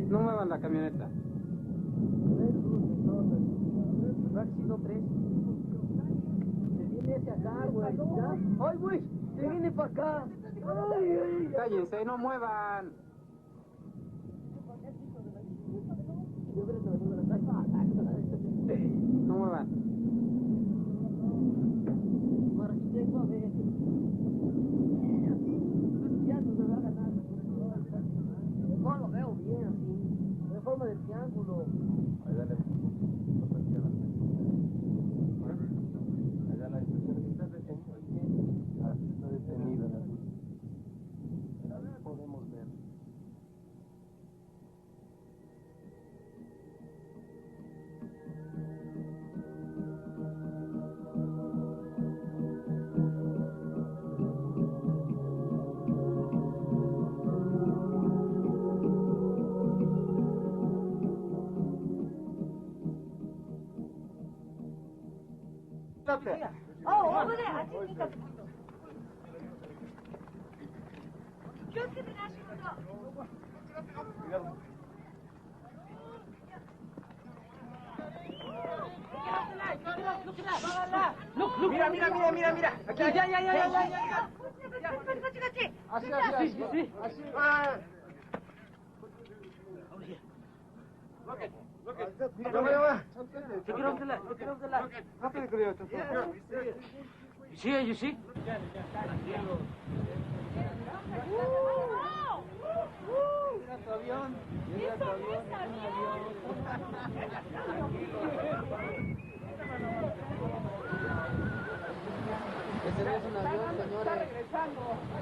No muevan la camioneta. Se viene hacia acá, güey. ¡Ay, güey! Se viene para acá. Cállense, no muevan. No muevan. Ya no se va a ganar. No lo veo bien así. De forma de triángulo. Allá la expresión está detenido. Está detenido la luz. Podemos ver. Oh, over there. Just get the national dog. Mira, mira, mira, mira, mira. Aquí, ya. Así. Ah. Look it. Mira. Look it off the left. Look it off the left. Rápido, creo. You see? Mira tu avión. Ese no es un avión, señores.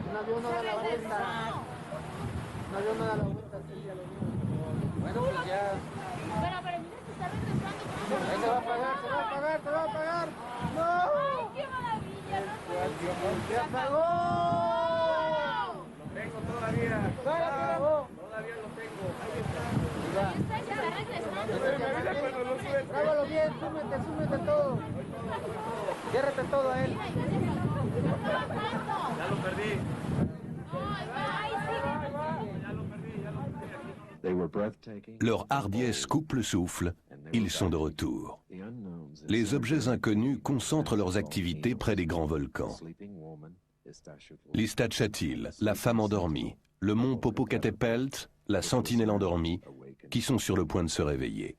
Un avión no da la vuelta. Un avión no da la vuelta. Bueno, pues ya. Bueno, pero mira, se está regresando. Ahí se va a apagar. ¡No! ¡Ay, qué maravilla! ¡Se apagó! Lo tengo todavía. Todavía lo tengo. Ahí está. Se está regresando. Grábalo bien, súmete todo. Ciérrate todo a él. Ya lo perdí. Leur hardiesse coupe le souffle, ils sont de retour. Les objets inconnus concentrent leurs activités près des grands volcans. L'Istachatelil, la femme endormie, le mont Popocatépetl, la sentinelle endormie, qui sont sur le point de se réveiller.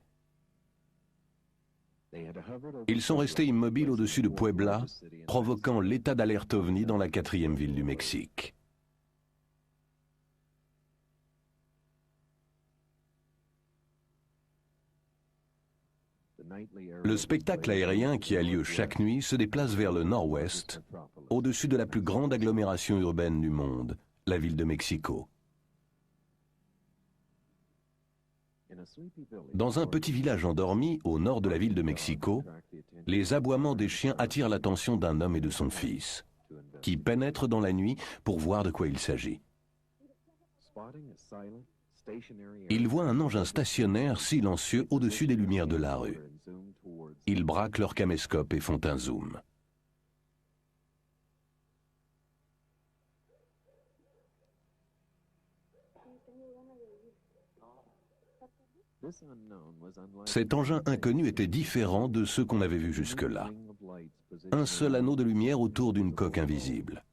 Ils sont restés immobiles au-dessus de Puebla, provoquant l'état d'alerte ovni dans la 4e ville du Mexique. Le spectacle aérien qui a lieu chaque nuit se déplace vers le nord-ouest, au-dessus de la plus grande agglomération urbaine du monde, la ville de Mexico. Dans un petit village endormi au nord de la ville de Mexico, les aboiements des chiens attirent l'attention d'un homme et de son fils, qui pénètrent dans la nuit pour voir de quoi il s'agit. Ils voient un engin stationnaire silencieux au-dessus des lumières de la rue. Ils braquent leur caméscope et font un zoom. Cet engin inconnu était différent de ceux qu'on avait vus jusque-là. Un seul anneau de lumière autour d'une coque invisible.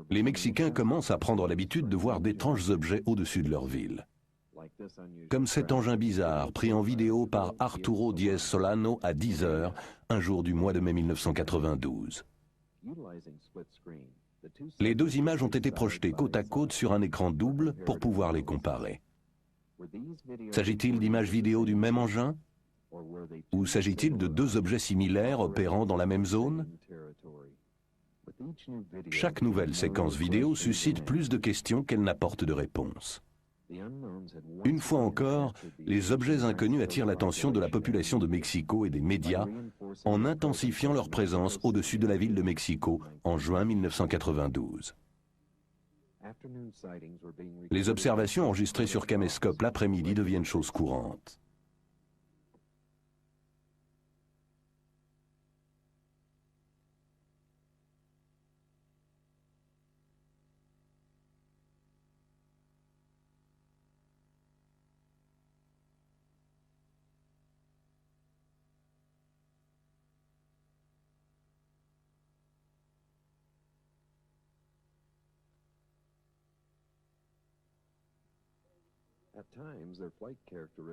Les Mexicains commencent à prendre l'habitude de voir d'étranges objets au-dessus de leur ville. Comme cet engin bizarre pris en vidéo par Arturo Diez Solano à 10 heures, un jour du mois de mai 1992. Les deux images ont été projetées côte à côte sur un écran double pour pouvoir les comparer. S'agit-il d'images vidéo du même engin? Ou s'agit-il de deux objets similaires opérant dans la même zone? Chaque nouvelle séquence vidéo suscite plus de questions qu'elle n'apporte de réponses. Une fois encore, les objets inconnus attirent l'attention de la population de Mexico et des médias en intensifiant leur présence au-dessus de la ville de Mexico en juin 1992. Les observations enregistrées sur caméscope l'après-midi deviennent chose courante.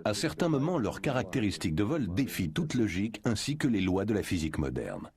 À certains moments, leurs caractéristiques de vol défient toute logique ainsi que les lois de la physique moderne.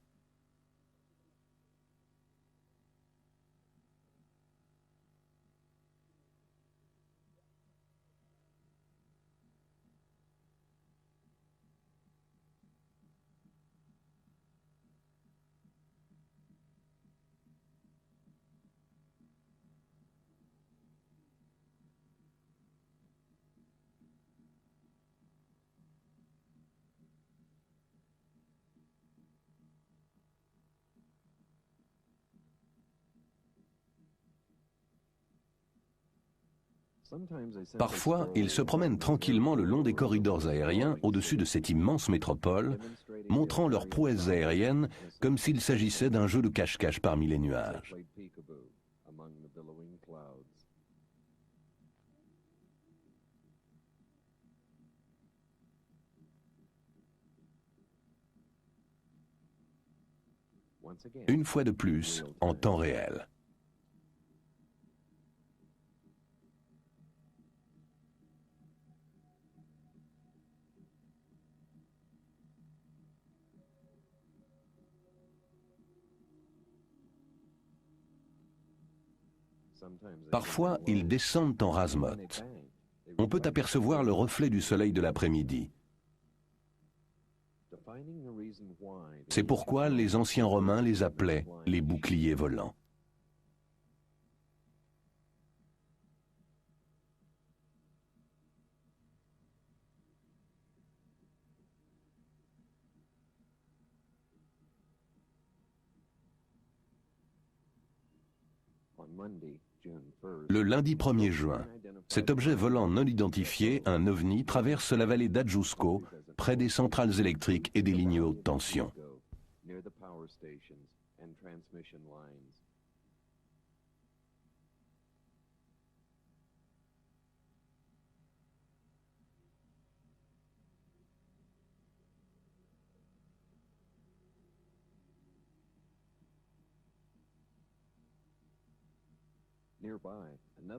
Parfois, ils se promènent tranquillement le long des corridors aériens au-dessus de cette immense métropole, montrant leurs prouesses aériennes comme s'il s'agissait d'un jeu de cache-cache parmi les nuages. Une fois de plus, en temps réel. Parfois, ils descendent en rase-motte. On peut apercevoir le reflet du soleil de l'après-midi. C'est pourquoi les anciens Romains les appelaient les boucliers volants. Le lundi 1er juin, cet objet volant non identifié, un ovni, traverse la vallée d'Ajusco, près des centrales électriques et des lignes haute tension.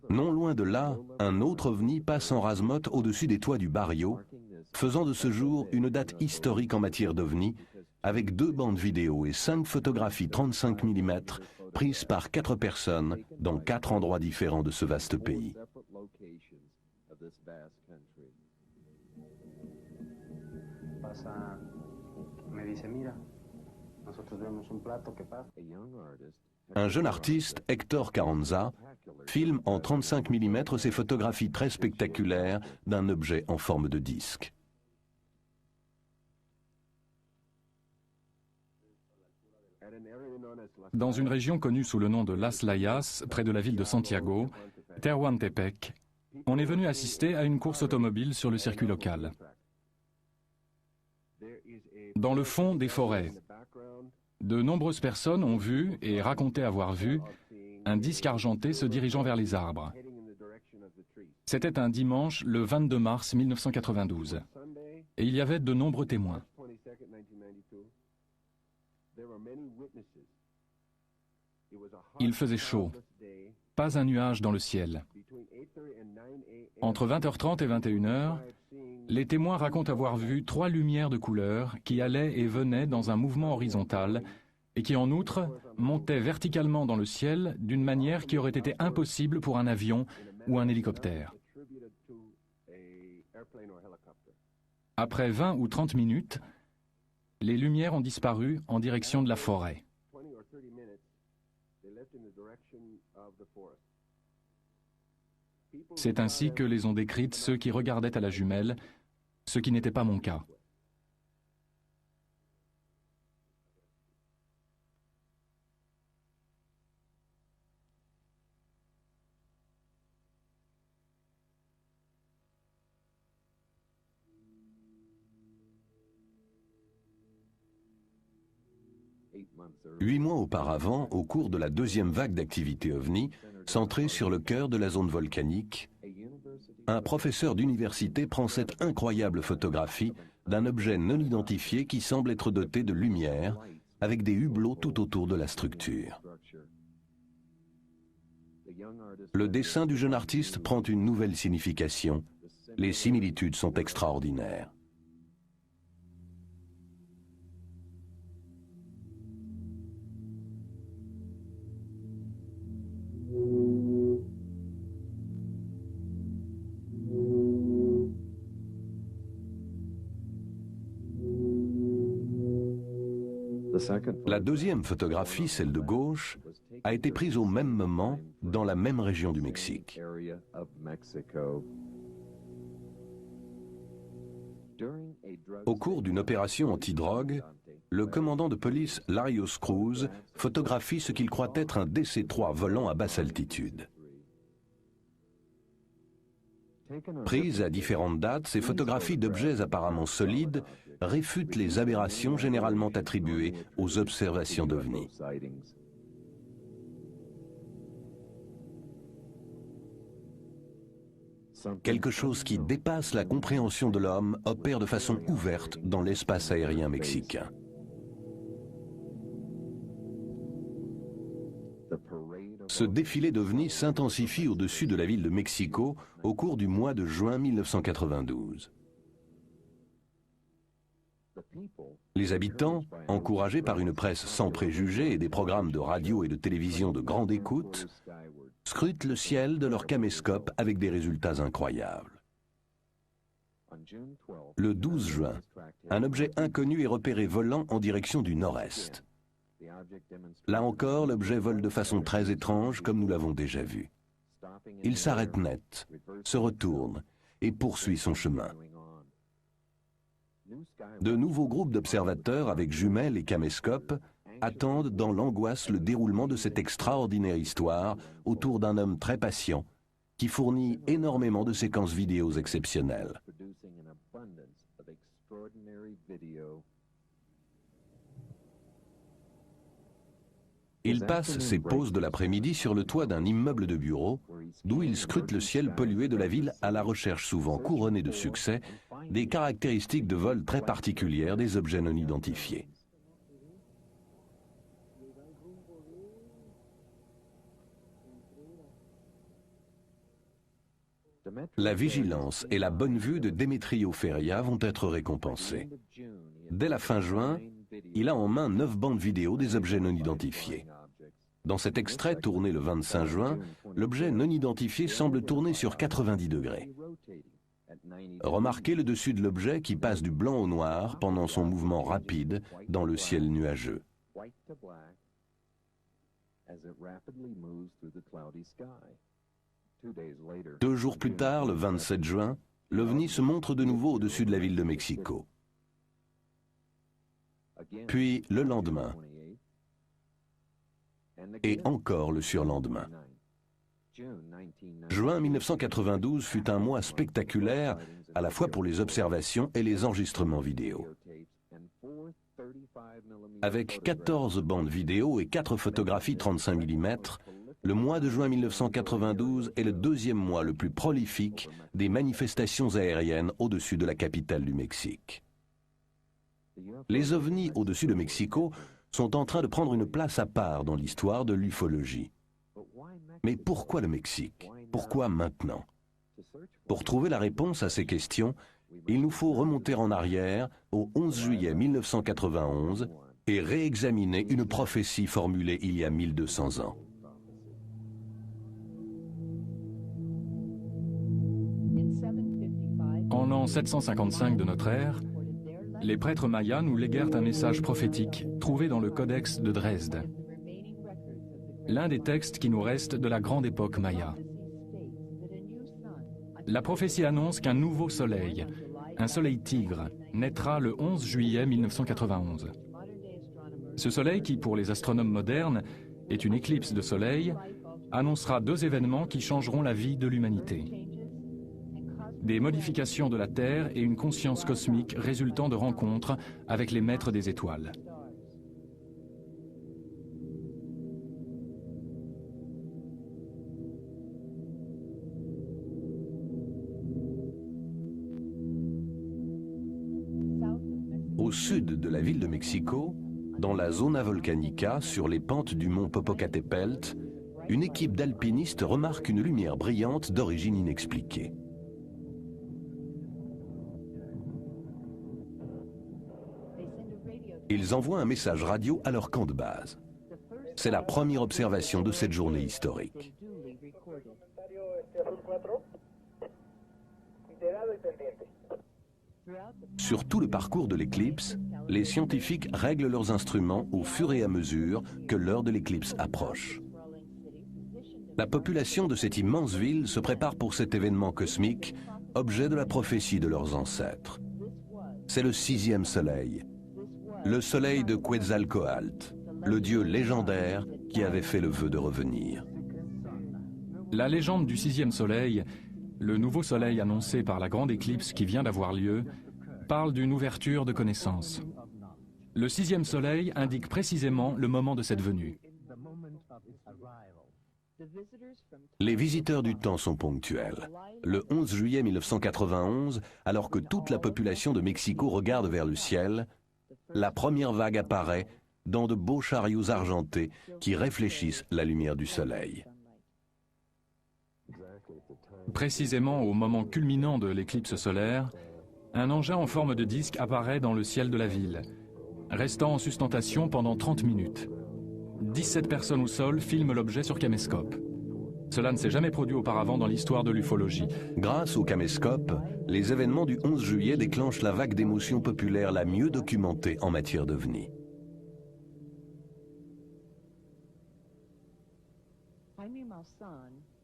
Non loin de là, un autre ovni passe en rase-motte au-dessus des toits du barrio, faisant de ce jour une date historique en matière d'ovnis, avec 2 bandes vidéo et 5 photographies 35 mm prises par 4 personnes dans 4 endroits différents de ce vaste pays. Un jeune artiste, Héctor Carranza, filme en 35 mm ces photographies très spectaculaires d'un objet en forme de disque. Dans une région connue sous le nom de Las Layas, près de la ville de Santiago, Tehuantepec, on est venu assister à une course automobile sur le circuit local. Dans le fond, des forêts. De nombreuses personnes ont vu et raconté avoir vu un disque argenté se dirigeant vers les arbres. C'était un dimanche, le 22 mars 1992, et il y avait de nombreux témoins. Il faisait chaud, pas un nuage dans le ciel. Entre 20h30 et 21h, les témoins racontent avoir vu 3 lumières de couleur qui allaient et venaient dans un mouvement horizontal et qui en outre montaient verticalement dans le ciel d'une manière qui aurait été impossible pour un avion ou un hélicoptère. Après 20 ou 30 minutes, les lumières ont disparu en direction de la forêt. C'est ainsi que les ont décrites ceux qui regardaient à la jumelle, ce qui n'était pas mon cas. Huit mois auparavant, au cours de la 2e vague d'activité OVNI, centrée sur le cœur de la zone volcanique, un professeur d'université prend cette incroyable photographie d'un objet non identifié qui semble être doté de lumière, avec des hublots tout autour de la structure. Le dessin du jeune artiste prend une nouvelle signification Les similitudes sont extraordinaires. La deuxième photographie, celle de gauche, a été prise au même moment dans la même région du Mexique. Au cours d'une opération anti-drogue, le commandant de police Larios Cruz photographie ce qu'il croit être un DC-3 volant à basse altitude. Prises à différentes dates, ces photographies d'objets apparemment solides réfutent les aberrations généralement attribuées aux observations d'OVNI. Quelque chose qui dépasse la compréhension de l'homme opère de façon ouverte dans l'espace aérien mexicain. Ce défilé d'OVNI s'intensifie au-dessus de la ville de Mexico au cours du mois de juin 1992. Les habitants, encouragés par une presse sans préjugés et des programmes de radio et de télévision de grande écoute, scrutent le ciel de leur caméscope avec des résultats incroyables. Le 12 juin, un objet inconnu est repéré volant en direction du nord-est. Là encore, l'objet vole de façon très étrange, comme nous l'avons déjà vu. Il s'arrête net, se retourne et poursuit son chemin. De nouveaux groupes d'observateurs avec jumelles et caméscopes attendent dans l'angoisse le déroulement de cette extraordinaire histoire autour d'un homme très patient qui fournit énormément de séquences vidéos exceptionnelles. Il passe ses pauses de l'après-midi sur le toit d'un immeuble de bureau, d'où il scrute le ciel pollué de la ville à la recherche souvent couronnée de succès des caractéristiques de vol très particulières des objets non identifiés. La vigilance et la bonne vue de Demetrio Feria vont être récompensées. Dès la fin juin, il a en main 9 bandes vidéo des objets non identifiés. Dans cet extrait tourné le 25 juin, l'objet non identifié semble tourner sur 90 degrés. Remarquez le dessus de l'objet qui passe du blanc au noir pendant son mouvement rapide dans le ciel nuageux. 2 jours plus tard, le 27 juin, l'OVNI se montre de nouveau au-dessus de la ville de Mexico. Puis le lendemain, et encore le surlendemain. Juin 1992 fut un mois spectaculaire à la fois pour les observations et les enregistrements vidéo. Avec 14 bandes vidéo et 4 photographies 35 mm, le mois de juin 1992 est le deuxième mois le plus prolifique des manifestations aériennes au-dessus de la capitale du Mexique. Les ovnis au-dessus de Mexico sont en train de prendre une place à part dans l'histoire de l'ufologie. Mais pourquoi le Mexique? Pourquoi maintenant? Pour trouver la réponse à ces questions, il nous faut remonter en arrière au 11 juillet 1991 et réexaminer une prophétie formulée il y a 1200 ans. En l'an 755 de notre ère, les prêtres mayas nous léguèrent un message prophétique trouvé dans le Codex de Dresde, l'un des textes qui nous restent de la grande époque maya. La prophétie annonce qu'un nouveau soleil, un soleil tigre, naîtra le 11 juillet 1991. Ce soleil, qui pour les astronomes modernes est une éclipse de soleil, annoncera 2 événements qui changeront la vie de l'humanité. Des modifications de la Terre et une conscience cosmique résultant de rencontres avec les maîtres des étoiles. Au sud de la ville de Mexico, dans la Zona Volcanica, sur les pentes du mont Popocatépetl, une équipe d'alpinistes remarque une lumière brillante d'origine inexpliquée. Ils envoient un message radio à leur camp de base. C'est la première observation de cette journée historique. Sur tout le parcours de l'éclipse, les scientifiques règlent leurs instruments au fur et à mesure que l'heure de l'éclipse approche. La population de cette immense ville se prépare pour cet événement cosmique, objet de la prophétie de leurs ancêtres. C'est le 6e soleil, le soleil de Quetzalcoatl, le dieu légendaire qui avait fait le vœu de revenir. La légende du 6e soleil, le nouveau soleil annoncé par la grande éclipse qui vient d'avoir lieu, parle d'une ouverture de connaissance. Le 6e soleil indique précisément le moment de cette venue. Les visiteurs du temps sont ponctuels. Le 11 juillet 1991, alors que toute la population de Mexico regarde vers le ciel, la première vague apparaît dans de beaux chariots argentés qui réfléchissent la lumière du soleil. Précisément au moment culminant de l'éclipse solaire, un engin en forme de disque apparaît dans le ciel de la ville, restant en sustentation pendant 30 minutes. 17 personnes au sol filment l'objet sur caméscope. Cela ne s'est jamais produit auparavant dans l'histoire de l'ufologie. Grâce au caméscope, les événements du 11 juillet déclenchent la vague d'émotions populaires la mieux documentée en matière d'OVNI.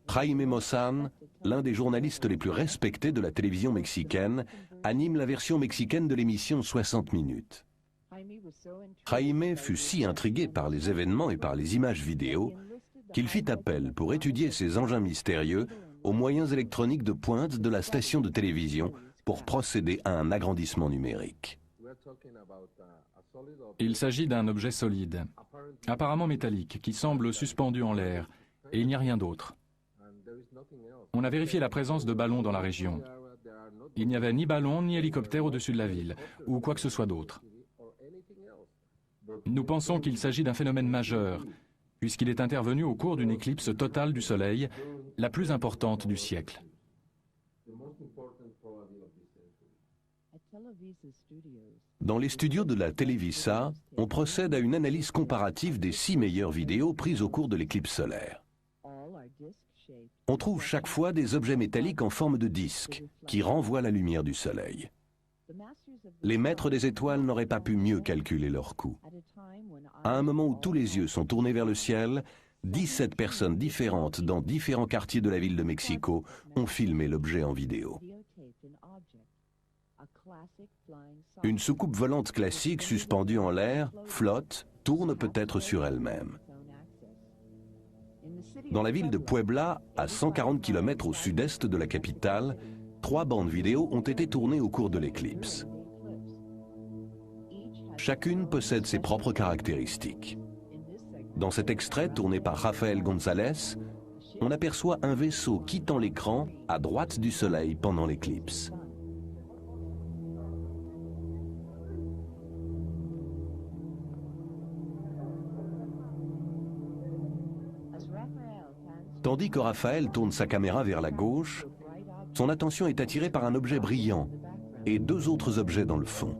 Jaime Maussan, l'un des journalistes les plus respectés de la télévision mexicaine, anime la version mexicaine de l'émission 60 minutes. Jaime fut si intrigué par les événements et par les images vidéo qu'il fit appel pour étudier ces engins mystérieux aux moyens électroniques de pointe de la station de télévision pour procéder à un agrandissement numérique. Il s'agit d'un objet solide, apparemment métallique, qui semble suspendu en l'air, et il n'y a rien d'autre. On a vérifié la présence de ballons dans la région. Il n'y avait ni ballon ni hélicoptère au-dessus de la ville, ou quoi que ce soit d'autre. Nous pensons qu'il s'agit d'un phénomène majeur, puisqu'il est intervenu au cours d'une éclipse totale du Soleil, la plus importante du siècle. Dans les studios de la Televisa, on procède à une analyse comparative des 6 meilleures vidéos prises au cours de l'éclipse solaire. On trouve chaque fois des objets métalliques en forme de disque qui renvoient la lumière du Soleil. Les maîtres des étoiles n'auraient pas pu mieux calculer leur coût. À un moment où tous les yeux sont tournés vers le ciel, 17 personnes différentes dans différents quartiers de la ville de Mexico ont filmé l'objet en vidéo. Une soucoupe volante classique suspendue en l'air, flotte, tourne peut-être sur elle-même. Dans la ville de Puebla, à 140 km au sud-est de la capitale, 3 bandes vidéo ont été tournées au cours de l'éclipse. Chacune possède ses propres caractéristiques. Dans cet extrait tourné par Rafael González, on aperçoit un vaisseau quittant l'écran à droite du Soleil pendant l'éclipse. Tandis que Raphaël tourne sa caméra vers la gauche, son attention est attirée par un objet brillant et 2 autres objets dans le fond.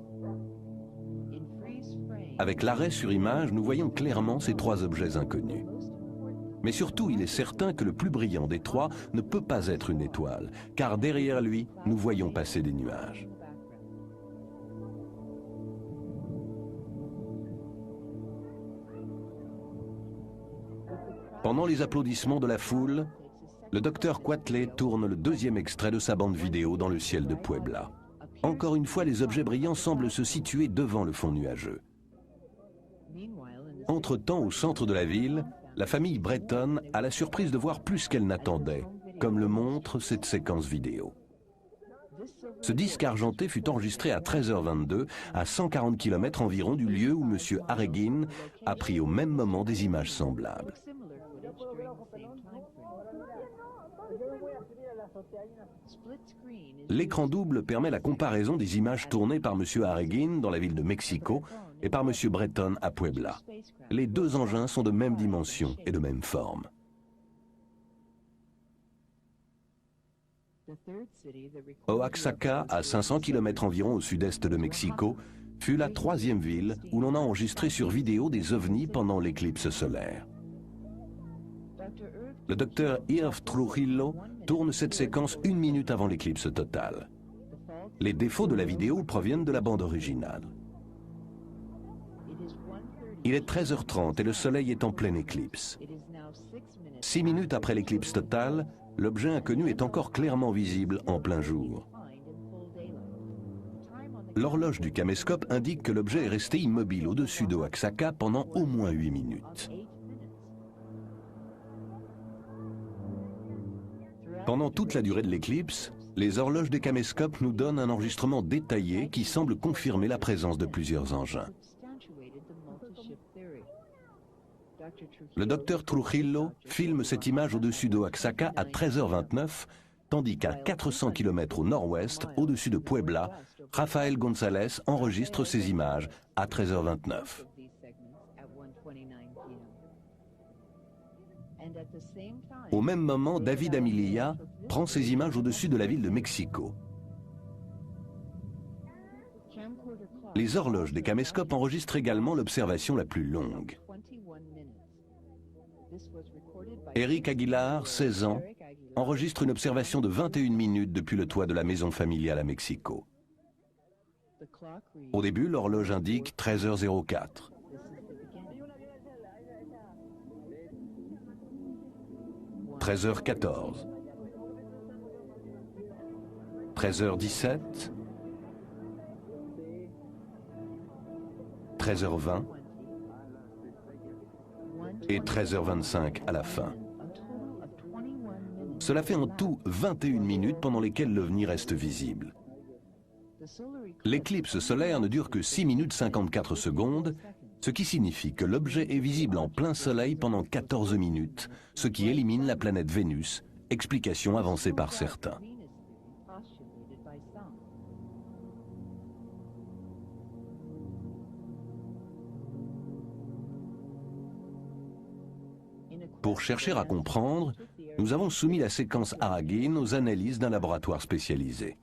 Avec l'arrêt sur image, nous voyons clairement ces 3 objets inconnus. Mais surtout, il est certain que le plus brillant des 3 ne peut pas être une étoile, car derrière lui, nous voyons passer des nuages. Pendant les applaudissements de la foule, le docteur Quatley tourne le 2e extrait de sa bande vidéo dans le ciel de Puebla. Encore une fois, les objets brillants semblent se situer devant le fond nuageux. Entre-temps, au centre de la ville, la famille Breton a la surprise de voir plus qu'elle n'attendait, comme le montre cette séquence vidéo. Ce disque argenté fut enregistré à 13h22, à 140 km environ du lieu où M. Harreguin a pris au même moment des images semblables. L'écran double permet la comparaison des images tournées par M. Harreguin dans la ville de Mexico et par M. Breton à Puebla. Les 2 engins sont de même dimension et de même forme. Oaxaca, à 500 km environ au sud-est de Mexico, fut la troisième ville où l'on a enregistré sur vidéo des ovnis pendant l'éclipse solaire. Le docteur Irv Trujillo tourne cette séquence 1 minute avant l'éclipse totale. Les défauts de la vidéo proviennent de la bande originale. Il est 13h30 et le soleil est en pleine éclipse. 6 minutes après l'éclipse totale, l'objet inconnu est encore clairement visible en plein jour. L'horloge du caméscope indique que l'objet est resté immobile au-dessus d'Oaxaca pendant au moins 8 minutes. Pendant toute la durée de l'éclipse, les horloges des caméscopes nous donnent un enregistrement détaillé qui semble confirmer la présence de plusieurs engins. Le docteur Trujillo filme cette image au-dessus d'Oaxaca à 13h29, tandis qu'à 400 km au nord-ouest, au-dessus de Puebla, Rafael González enregistre ces images à 13h29. Au même moment, David Amillia prend ces images au-dessus de la ville de Mexico. Les horloges des caméscopes enregistrent également l'observation la plus longue. Eric Aguilar, 16 ans, enregistre une observation de 21 minutes depuis le toit de la maison familiale à Mexico. Au début, l'horloge indique 13h04. 13h14. 13h17. 13h20. Et 13h25 à la fin. Cela fait en tout 21 minutes pendant lesquelles l'OVNI reste visible. L'éclipse solaire ne dure que 6 minutes 54 secondes, ce qui signifie que l'objet est visible en plein soleil pendant 14 minutes, ce qui élimine la planète Vénus, explication avancée par certains. Pour chercher à comprendre, nous avons soumis la séquence Aragin aux analyses d'un laboratoire spécialisé.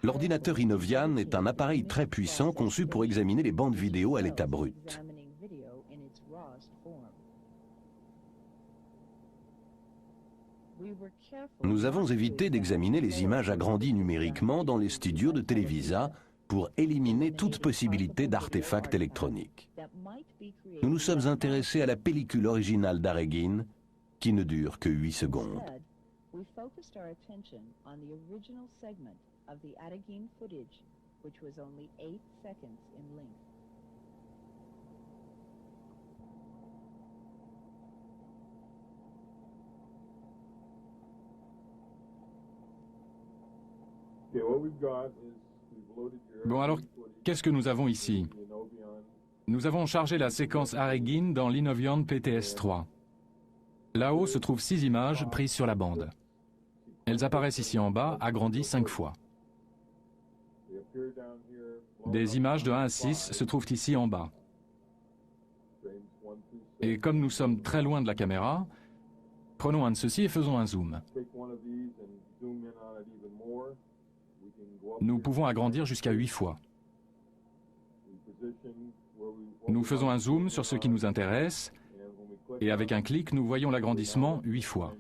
L'ordinateur Inovian est un appareil très puissant conçu pour examiner les bandes vidéo à l'état brut. Nous avons évité d'examiner les images agrandies numériquement dans les studios de Televisa pour éliminer toute possibilité d'artefacts électroniques. Nous nous sommes intéressés à la pellicule originale d'Aragin, qui ne dure que 8 secondes. We focused our attention on the original segment of the Aragin footage, which was only 8 seconds in length. Bon alors, qu'est-ce que nous avons ici? Nous avons chargé la séquence Aragin dans l'Inovian PTS-3. Là-haut se trouvent 6 images prises sur la bande. Elles apparaissent ici en bas, agrandies 5 fois. Des images de 1 à 6 se trouvent ici en bas. Et comme nous sommes très loin de la caméra, prenons un de ceux-ci et faisons un zoom. Nous pouvons agrandir jusqu'à 8 fois. Nous faisons un zoom sur ce qui nous intéresse, et avec un clic, nous voyons l'agrandissement 8 fois.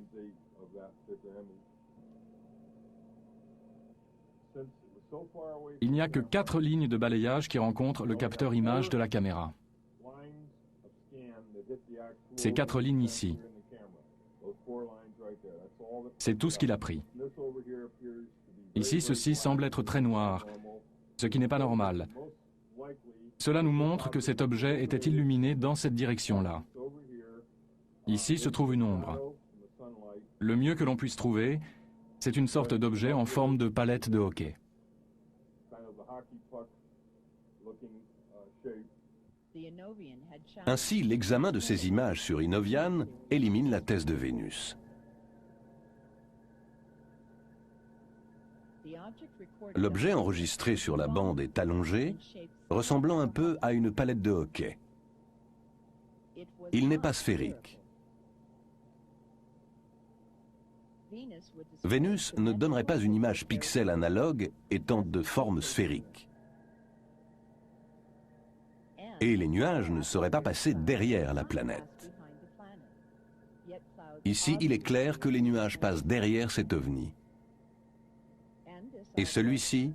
Il n'y a que 4 lignes de balayage qui rencontrent le capteur image de la caméra. Ces 4 lignes ici. C'est tout ce qu'il a pris. Ici, ceci semble être très noir, ce qui n'est pas normal. Cela nous montre que cet objet était illuminé dans cette direction-là. Ici se trouve une ombre. Le mieux que l'on puisse trouver, c'est une sorte d'objet en forme de palette de hockey. Ainsi, l'examen de ces images sur Inovian élimine la thèse de Vénus. L'objet enregistré sur la bande est allongé, ressemblant un peu à une palette de hockey. Il n'est pas sphérique. Vénus ne donnerait pas une image pixel analogue étant de forme sphérique. Et les nuages ne seraient pas passés derrière la planète. Ici, il est clair que les nuages passent derrière cet ovni. Et celui-ci,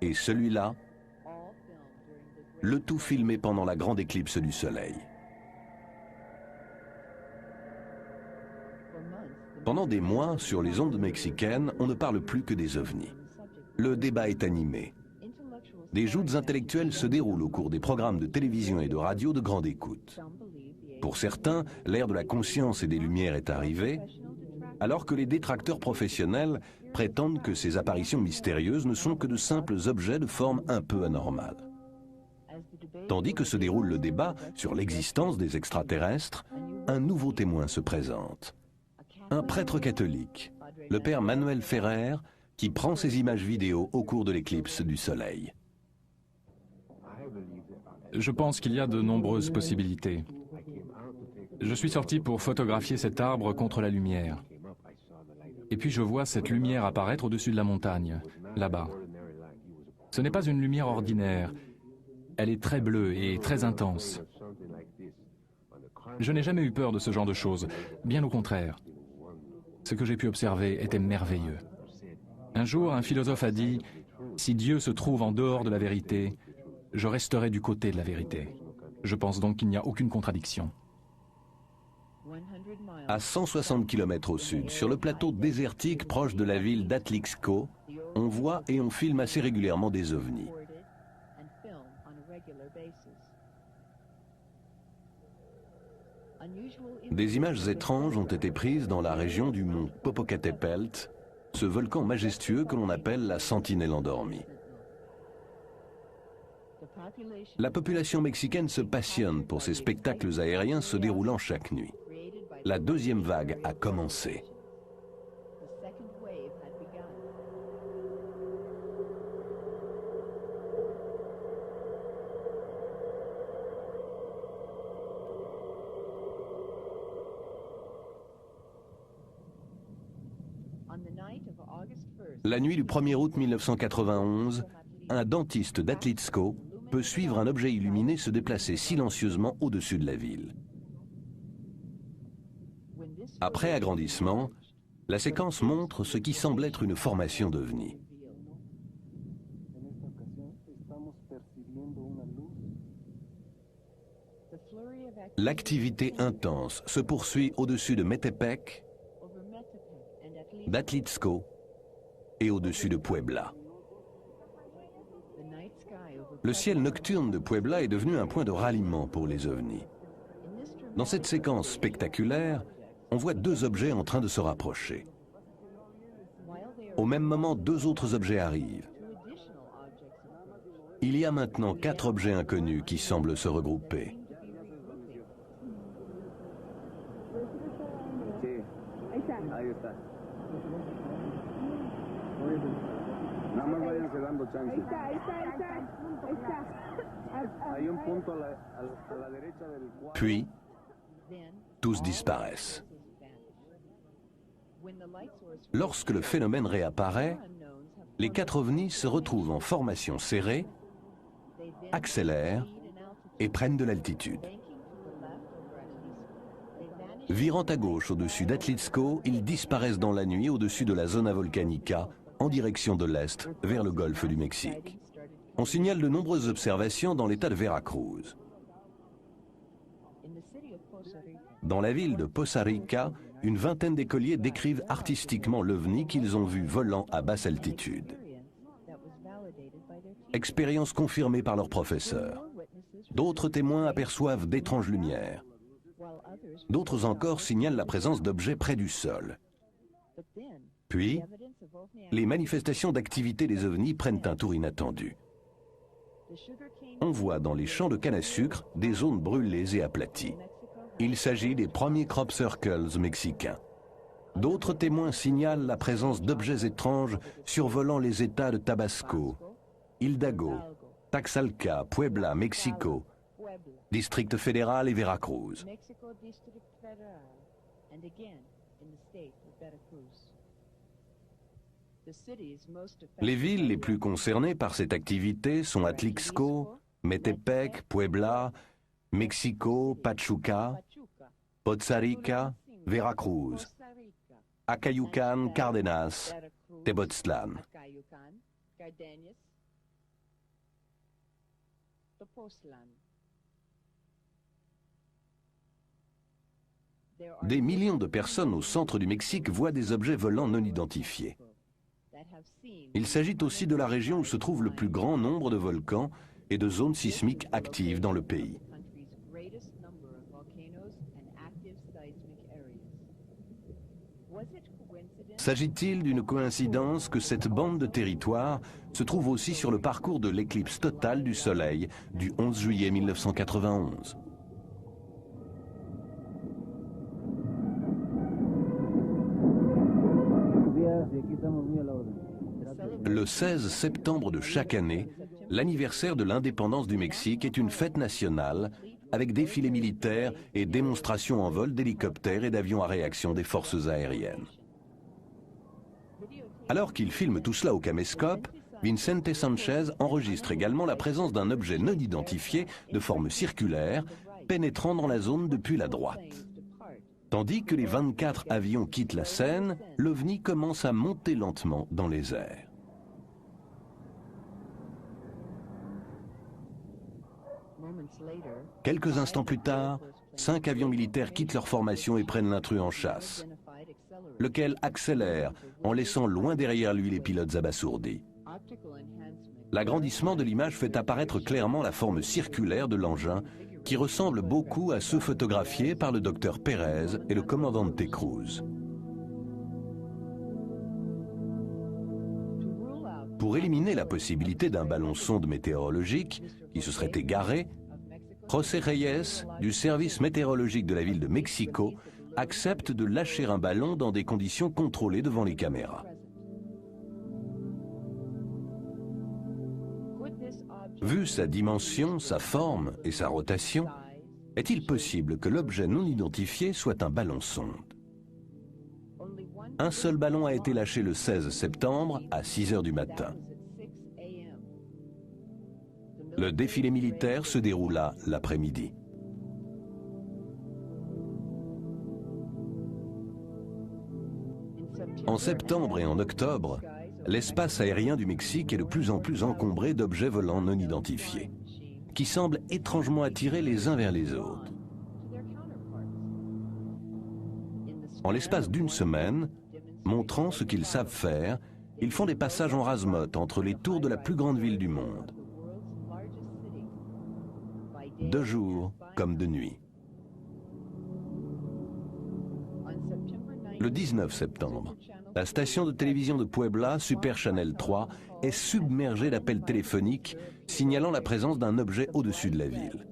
et celui-là, le tout filmé pendant la grande éclipse du Soleil. Pendant des mois, sur les ondes mexicaines, on ne parle plus que des ovnis. Le débat est animé. Des joutes intellectuelles se déroulent au cours des programmes de télévision et de radio de grande écoute. Pour certains, l'ère de la conscience et des lumières est arrivée, alors que les détracteurs professionnels prétendent que ces apparitions mystérieuses ne sont que de simples objets de forme un peu anormale. Tandis que se déroule le débat sur l'existence des extraterrestres, un nouveau témoin se présente. Un prêtre catholique, le père Manuel Ferrer, qui prend ces images vidéo au cours de l'éclipse du Soleil. Je pense qu'il y a de nombreuses possibilités. Je suis sorti pour photographier cet arbre contre la lumière. Et puis je vois cette lumière apparaître au-dessus de la montagne, là-bas. Ce n'est pas une lumière ordinaire. Elle est très bleue et très intense. Je n'ai jamais eu peur de ce genre de choses, bien au contraire. Ce que j'ai pu observer était merveilleux. Un jour, un philosophe a dit « Si Dieu se trouve en dehors de la vérité, je resterai du côté de la vérité. » Je pense donc qu'il n'y a aucune contradiction. À 160 km au sud, sur le plateau désertique proche de la ville d'Atlixco, on voit et on filme assez régulièrement des ovnis. Des images étranges ont été prises dans la région du mont Popocatépetl, ce volcan majestueux que l'on appelle la sentinelle endormie. La population mexicaine se passionne pour ces spectacles aériens se déroulant chaque nuit. La deuxième vague a commencé. La nuit du 1er août 1991, un dentiste d'Atlixco peut suivre un objet illuminé se déplacer silencieusement au-dessus de la ville. Après agrandissement, la séquence montre ce qui semble être une formation d'ovnis. L'activité intense se poursuit au-dessus de Metepec, d'Atlixco et au-dessus de Puebla. Le ciel nocturne de Puebla est devenu un point de ralliement pour les ovnis. Dans cette séquence spectaculaire, on voit deux objets en train de se rapprocher. Au même moment, deux autres objets arrivent. Il y a maintenant 4 objets inconnus qui semblent se regrouper. Puis, tous disparaissent. Lorsque le phénomène réapparaît, les 4 ovnis se retrouvent en formation serrée, accélèrent et prennent de l'altitude. Virant à gauche au-dessus d'Atlixco, ils disparaissent dans la nuit au-dessus de la zona volcanica en direction de l'est vers le golfe du Mexique. On signale de nombreuses observations dans l'état de Veracruz. Dans la ville de Poza Rica, une vingtaine d'écoliers décrivent artistiquement l'ovni qu'ils ont vu volant à basse altitude. Expérience confirmée par leurs professeurs. D'autres témoins aperçoivent d'étranges lumières. D'autres encore signalent la présence d'objets près du sol. Puis, les manifestations d'activité des ovnis prennent un tour inattendu. On voit dans les champs de canne à sucre des zones brûlées et aplaties. Il s'agit des premiers crop circles mexicains. D'autres témoins signalent la présence d'objets étranges survolant les États de Tabasco, Hidalgo, Taxalca, Puebla, Mexico, District fédéral et Veracruz. Les villes les plus concernées par cette activité sont Atlixco, Metepec, Puebla, Mexico, Pachuca, Poza Rica, Veracruz, Acayucan, Cardenas, Tepoztlán. Des millions de personnes au centre du Mexique voient des objets volants non identifiés. Il s'agit aussi de la région où se trouve le plus grand nombre de volcans et de zones sismiques actives dans le pays. S'agit-il d'une coïncidence que cette bande de territoire se trouve aussi sur le parcours de l'éclipse totale du Soleil du 11 juillet 1991 ? Le 16 septembre de chaque année, l'anniversaire de l'indépendance du Mexique est une fête nationale avec défilés militaires et démonstrations en vol d'hélicoptères et d'avions à réaction des forces aériennes. Alors qu'il filme tout cela au caméscope, Vicente Sanchez enregistre également la présence d'un objet non identifié de forme circulaire pénétrant dans la zone depuis la droite. Tandis que les 24 avions quittent la scène, l'OVNI commence à monter lentement dans les airs. Quelques instants plus tard, 5 avions militaires quittent leur formation et prennent l'intrus en chasse, lequel accélère en laissant loin derrière lui les pilotes abasourdis. L'agrandissement de l'image fait apparaître clairement la forme circulaire de l'engin qui ressemble beaucoup à ceux photographiés par le docteur Pérez et le commandante Cruz. Pour éliminer la possibilité d'un ballon sonde météorologique qui se serait égaré, José Reyes, du service météorologique de la ville de Mexico, accepte de lâcher un ballon dans des conditions contrôlées devant les caméras. Vu sa dimension, sa forme et sa rotation, est-il possible que l'objet non identifié soit un ballon sonde? Un seul ballon a été lâché le 16 septembre à 6 h du matin. Le défilé militaire se déroula l'après-midi. En septembre et en octobre, l'espace aérien du Mexique est de plus en plus encombré d'objets volants non identifiés, qui semblent étrangement attirés les uns vers les autres. En l'espace d'une semaine, montrant ce qu'ils savent faire, ils font des passages en rase-motte entre les tours de la plus grande ville du monde. De jour comme de nuit. Le 19 septembre, la station de télévision de Puebla, Super Channel 3, est submergée d'appels téléphoniques signalant la présence d'un objet au-dessus de la ville.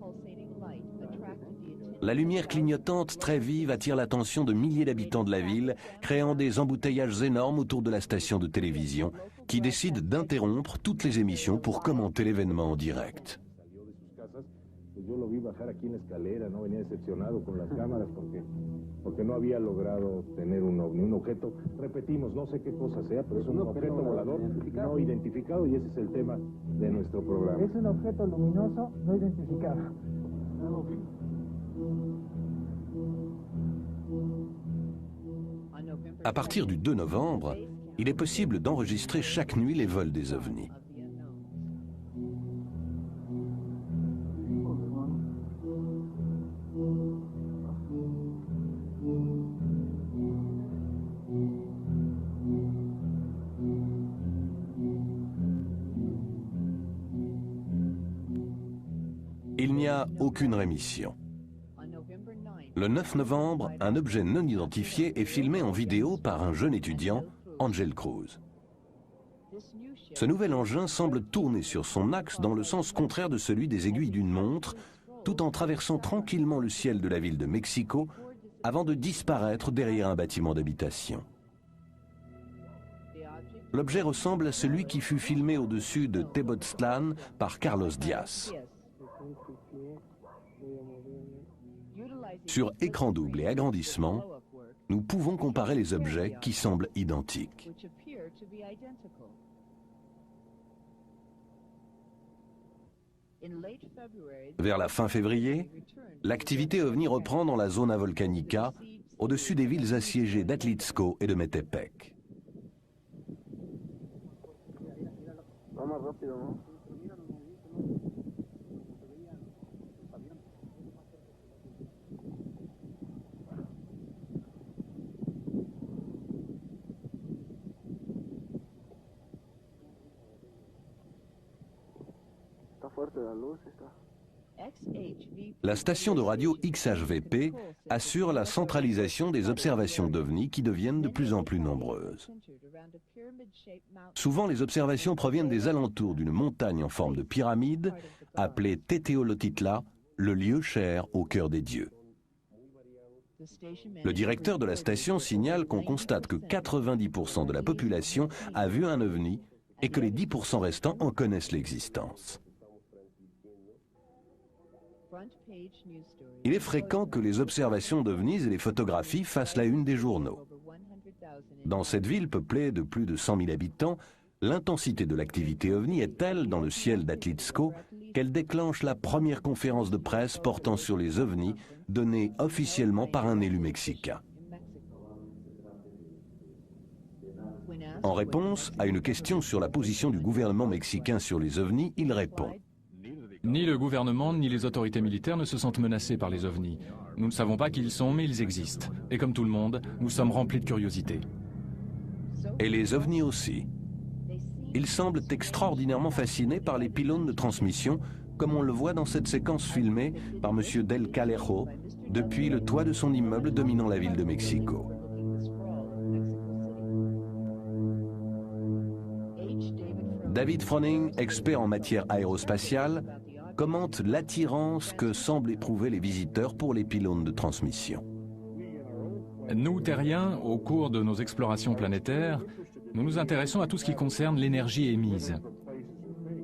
La lumière clignotante très vive attire l'attention de milliers d'habitants de la ville, créant des embouteillages énormes autour de la station de télévision, qui décide d'interrompre toutes les émissions pour commenter l'événement en direct. Yo lo vi bajar aquí en la escalera, no venía decepcionado con las cámaras porque no había logrado tener un ovni, un objeto, repetimos, no sé qué cosa sea, pero es un objeto volador no identificado y ese es el tema de nuestro programa. Es un objeto luminoso no identificado. À partir du 2 novembre, il est possible d'enregistrer chaque nuit les vols des ovnis. Il n'y a aucune rémission. Le 9 novembre, un objet non identifié est filmé en vidéo par un jeune étudiant, Angel Cruz. Ce nouvel engin semble tourner sur son axe dans le sens contraire de celui des aiguilles d'une montre, tout en traversant tranquillement le ciel de la ville de Mexico avant de disparaître derrière un bâtiment d'habitation. L'objet ressemble à celui qui fut filmé au-dessus de Tepoztlán par Carlos Diaz. Sur écran double et agrandissement, nous pouvons comparer les objets qui semblent identiques. which appear to be identical. In late February, Vers la fin février, l'activité ovni reprend dans la zona volcanica, au-dessus des villes assiégées d'Atlixco et de Metepec. La station de radio XHVP assure la centralisation des observations d'OVNI qui deviennent de plus en plus nombreuses. Souvent, les observations proviennent des alentours d'une montagne en forme de pyramide, appelée Teteolotitla, le lieu cher au cœur des dieux. Le directeur de la station signale qu'on constate que 90% de la population a vu un OVNI et que les 10% restants en connaissent l'existence. Il est fréquent que les observations d'OVNIs et les photographies fassent la une des journaux. Dans cette ville peuplée de plus de 100 000 habitants, l'intensité de l'activité OVNI est telle dans le ciel d'Atlixco qu'elle déclenche la première conférence de presse portant sur les OVNIs donnée officiellement par un élu mexicain. En réponse à une question sur la position du gouvernement mexicain sur les OVNIs, il répond: Ni le gouvernement ni les autorités militaires ne se sentent menacés par les ovnis. Nous ne savons pas qui ils sont, mais ils existent. Et comme tout le monde, nous sommes remplis de curiosité. Et les ovnis aussi. Ils semblent extraordinairement fascinés par les pylônes de transmission, comme on le voit dans cette séquence filmée par M. Del Calejo depuis le toit de son immeuble dominant la ville de Mexico. David Froning, expert en matière aérospatiale, commente l'attirance que semblent éprouver les visiteurs pour les pylônes de transmission. Nous, terriens, au cours de nos explorations planétaires, nous nous intéressons à tout ce qui concerne l'énergie émise.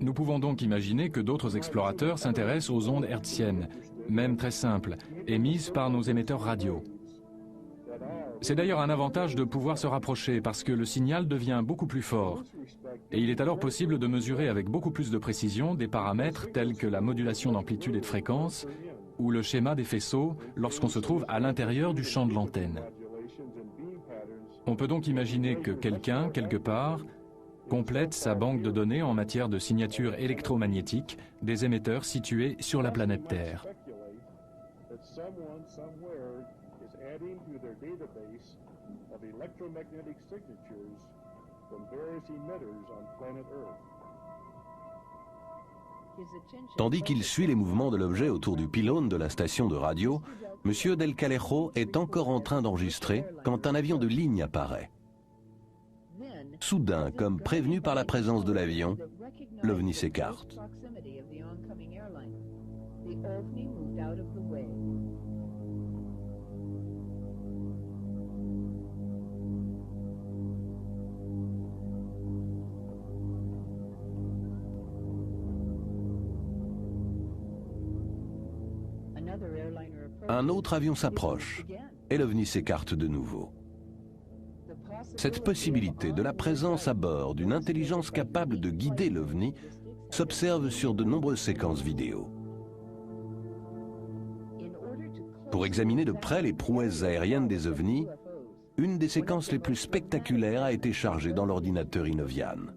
Nous pouvons donc imaginer que d'autres explorateurs s'intéressent aux ondes hertziennes, même très simples, émises par nos émetteurs radio. C'est d'ailleurs un avantage de pouvoir se rapprocher parce que le signal devient beaucoup plus fort. Et il est alors possible de mesurer avec beaucoup plus de précision des paramètres tels que la modulation d'amplitude et de fréquence ou le schéma des faisceaux lorsqu'on se trouve à l'intérieur du champ de l'antenne. On peut donc imaginer que quelqu'un, quelque part, complète sa banque de données en matière de signature électromagnétique des émetteurs situés sur la planète Terre. Tandis qu'il suit les mouvements de l'objet autour du pylône de la station de radio, M. Del Calejo est encore en train d'enregistrer quand un avion de ligne apparaît. Soudain, comme prévenu par la présence de l'avion, l'OVNI s'écarte. Un autre avion s'approche et l'OVNI s'écarte de nouveau. Cette possibilité de la présence à bord d'une intelligence capable de guider l'OVNI s'observe sur de nombreuses séquences vidéo. Pour examiner de près les prouesses aériennes des OVNIs, une des séquences les plus spectaculaires a été chargée dans l'ordinateur Innovian.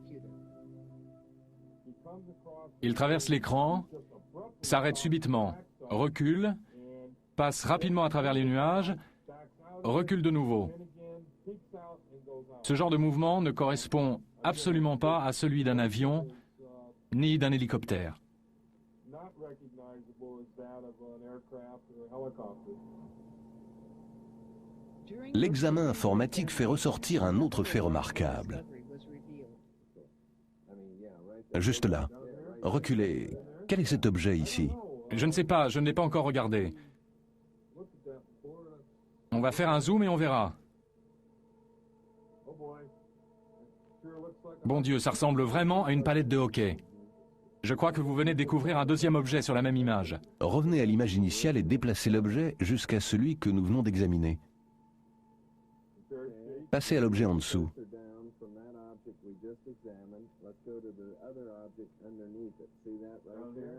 Il traverse l'écran, s'arrête subitement, recule, passe rapidement à travers les nuages, recule de nouveau. Ce genre de mouvement ne correspond absolument pas à celui d'un avion ni d'un hélicoptère. L'examen informatique fait ressortir un autre fait remarquable. Juste là, reculez. Quel est cet objet ici? Je ne sais pas, je ne l'ai pas encore regardé. On va faire un zoom et on verra. Bon Dieu, ça ressemble vraiment à une palette de hockey. Je crois que vous venez de découvrir un deuxième objet sur la même image. Revenez à l'image initiale et déplacez l'objet jusqu'à celui que nous venons d'examiner. Passez à l'objet en dessous.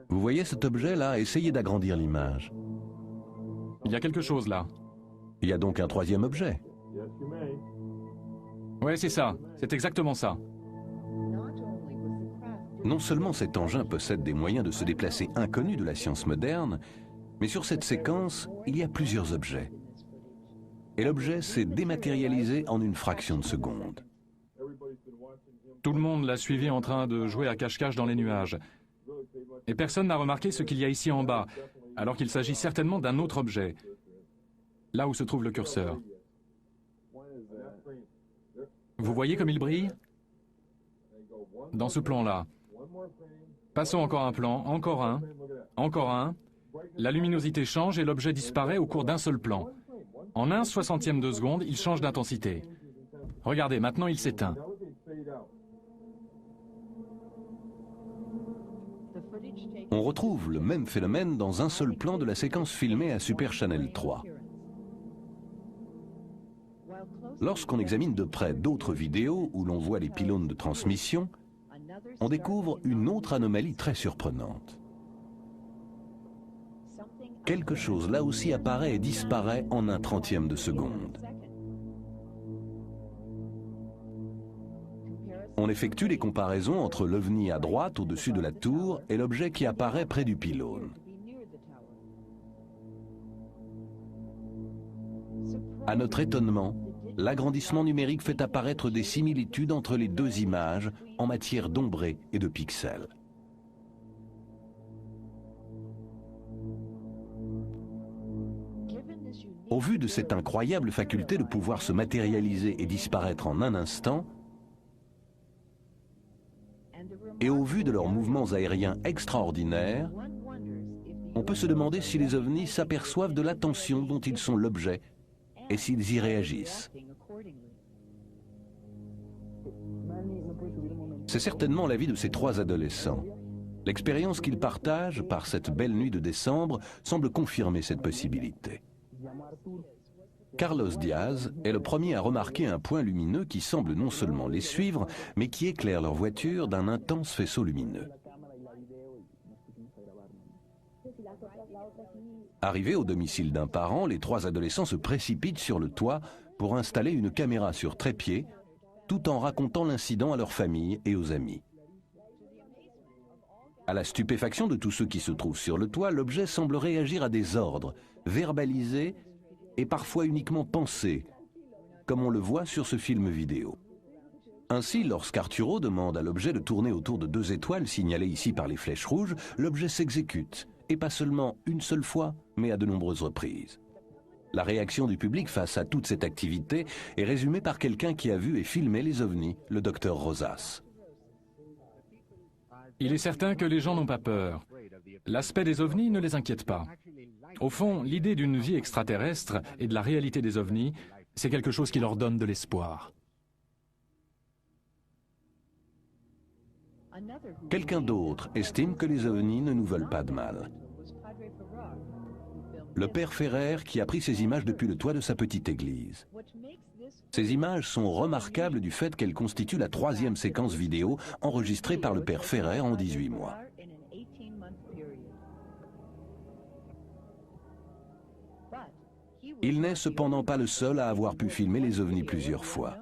Vous voyez cet objet-là? Essayez d'agrandir l'image. Il y a quelque chose là. Il y a donc un troisième objet. Ouais, c'est ça. C'est exactement ça. Non seulement cet engin possède des moyens de se déplacer inconnus de la science moderne, mais sur cette séquence, il y a plusieurs objets. Et l'objet s'est dématérialisé en une fraction de seconde. Tout le monde l'a suivi en train de jouer à cache-cache dans les nuages. Et personne n'a remarqué ce qu'il y a ici en bas, alors qu'il s'agit certainement d'un autre objet. Là où se trouve le curseur. Vous voyez comme il brille? Dans ce plan-là. Passons encore un plan, encore un, encore un. La luminosité change et l'objet disparaît au cours d'un seul plan. En 1/60e de seconde, il change d'intensité. Regardez, maintenant il s'éteint. On retrouve le même phénomène dans un seul plan de la séquence filmée à Super Channel 3. Lorsqu'on examine de près d'autres vidéos où l'on voit les pylônes de transmission, on découvre une autre anomalie très surprenante. Quelque chose là aussi apparaît et disparaît en 1/30e de seconde. On effectue les comparaisons entre l'OVNI à droite au-dessus de la tour et l'objet qui apparaît près du pylône. À notre étonnement, l'agrandissement numérique fait apparaître des similitudes entre les deux images en matière d'ombré et de pixels. Au vu de cette incroyable faculté de pouvoir se matérialiser et disparaître en un instant, et au vu de leurs mouvements aériens extraordinaires, on peut se demander si les ovnis s'aperçoivent de l'attention dont ils sont l'objet et s'ils y réagissent. C'est certainement l'avis de ces trois adolescents. L'expérience qu'ils partagent par cette belle nuit de décembre semble confirmer cette possibilité. Carlos Diaz est le premier à remarquer un point lumineux qui semble non seulement les suivre, mais qui éclaire leur voiture d'un intense faisceau lumineux. Arrivés au domicile d'un parent, les trois adolescents se précipitent sur le toit pour installer une caméra sur trépied, tout en racontant l'incident à leur famille et aux amis. À la stupéfaction de tous ceux qui se trouvent sur le toit, l'objet semble réagir à des ordres, verbalisés et parfois uniquement pensés, comme on le voit sur ce film vidéo. Ainsi, lorsqu'Arturo demande à l'objet de tourner autour de 2 étoiles signalées ici par les flèches rouges, l'objet s'exécute, et pas seulement une seule fois, mais à de nombreuses reprises. La réaction du public face à toute cette activité est résumée par quelqu'un qui a vu et filmé les ovnis, le docteur Rosas. Il est certain que les gens n'ont pas peur. L'aspect des ovnis ne les inquiète pas. Au fond, l'idée d'une vie extraterrestre et de la réalité des ovnis, c'est quelque chose qui leur donne de l'espoir. Quelqu'un d'autre estime que les ovnis ne nous veulent pas de mal. Le père Ferrer qui a pris ces images depuis le toit de sa petite église. Ces images sont remarquables du fait qu'elles constituent la 3e séquence vidéo enregistrée par le père Ferrer en 18 mois. Il n'est cependant pas le seul à avoir pu filmer les ovnis plusieurs fois.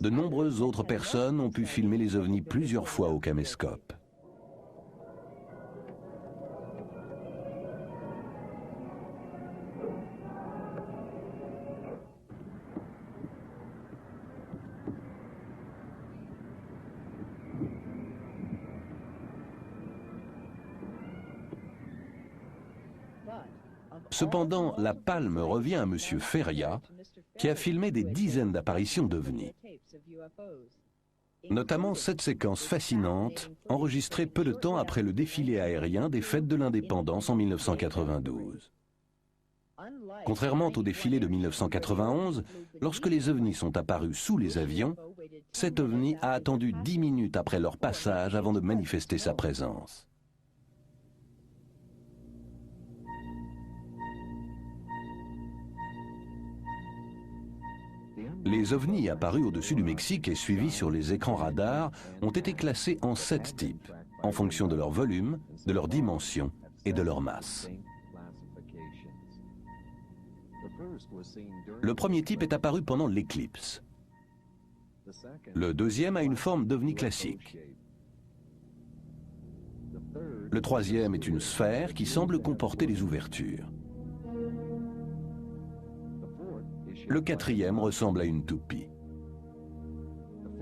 De nombreuses autres personnes ont pu filmer les ovnis plusieurs fois au caméscope. Cependant, la palme revient à M. Feria, qui a filmé des dizaines d'apparitions d'ovnis. Notamment cette séquence fascinante, enregistrée peu de temps après le défilé aérien des Fêtes de l'Indépendance en 1992. Contrairement au défilé de 1991, lorsque les ovnis sont apparus sous les avions, cet ovni a attendu 10 minutes après leur passage avant de manifester sa présence. Les ovnis apparus au-dessus du Mexique et suivis sur les écrans radars ont été classés en 7 types, en fonction de leur volume, de leur dimension et de leur masse. Le premier type est apparu pendant l'éclipse. Le deuxième a une forme d'ovni classique. Le troisième est une sphère qui semble comporter des ouvertures. Le quatrième ressemble à une toupie.